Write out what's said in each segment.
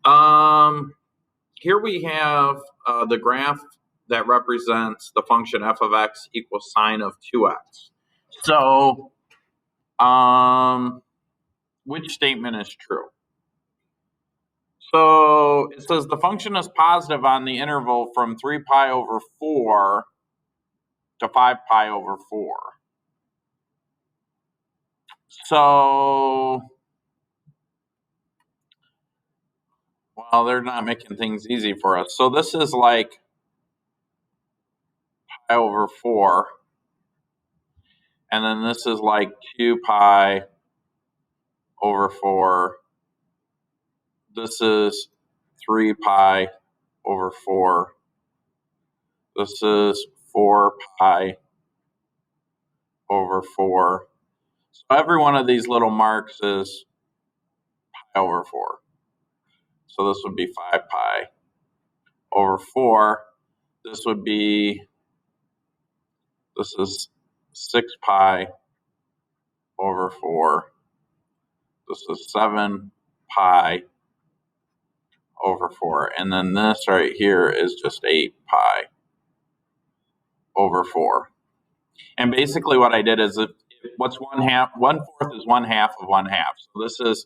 Um, Here we have the graph that represents the function f of x equals sine of 2x. So, which statement is true? So it says the function is positive on the interval from 3 pi over 4 to 5 pi over 4. So, well, they're not making things easy for us. So this is like pi over 4. And then this is like 2 pi over 4. This is 3 pi over 4. This is 4 pi over 4. So every one of these little marks is pi over 4. So this would be 5 pi over 4. This would be, this is 6 pi over 4. This is 7 pi over 4. And then this right here is just 8 pi over 4. And basically what I did is what's 1/4 is 1/2 of 1/2. So this is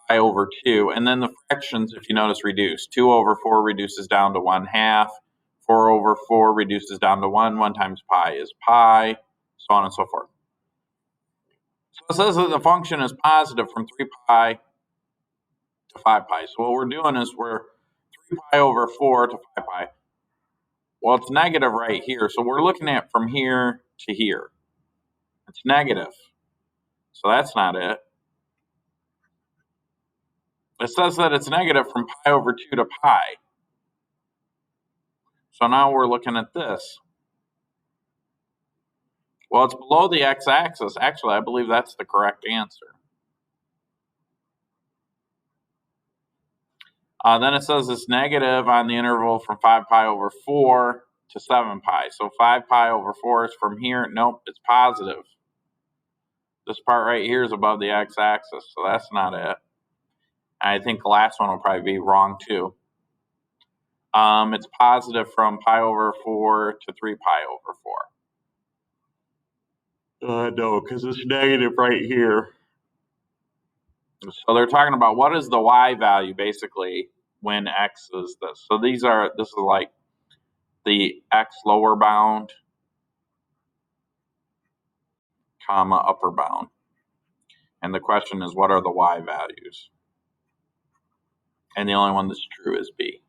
pi over 2. And then the fractions, if you notice, reduce. 2 over 4 reduces down to 1/2. 4 over 4 reduces down to 1. 1 times pi is pi, so on and so forth. So it says that the function is positive from 3 pi to 5 pi. So what we're doing is we're 3 pi over 4 to 5 pi. Well, it's negative right here. So we're looking at from here to here. It's negative. So that's not it. It says that it's negative from pi over 2 to pi. So now we're looking at this. Well, it's below the x-axis. Actually, I believe that's the correct answer. Then it says it's negative on the interval from 5 pi over 4 to 7 pi. So 5 pi over 4 is from here. Nope, it's positive. This part right here is above the x-axis, so that's not it. I think the last one will probably be wrong too. It's positive from pi over 4 to 3 pi over 4. No, because it's negative right here. So they're talking about what is the y value basically when x is this. So this is like the x lower bound, comma, upper bound. And the question is, what are the y values? And the only one that's true is B.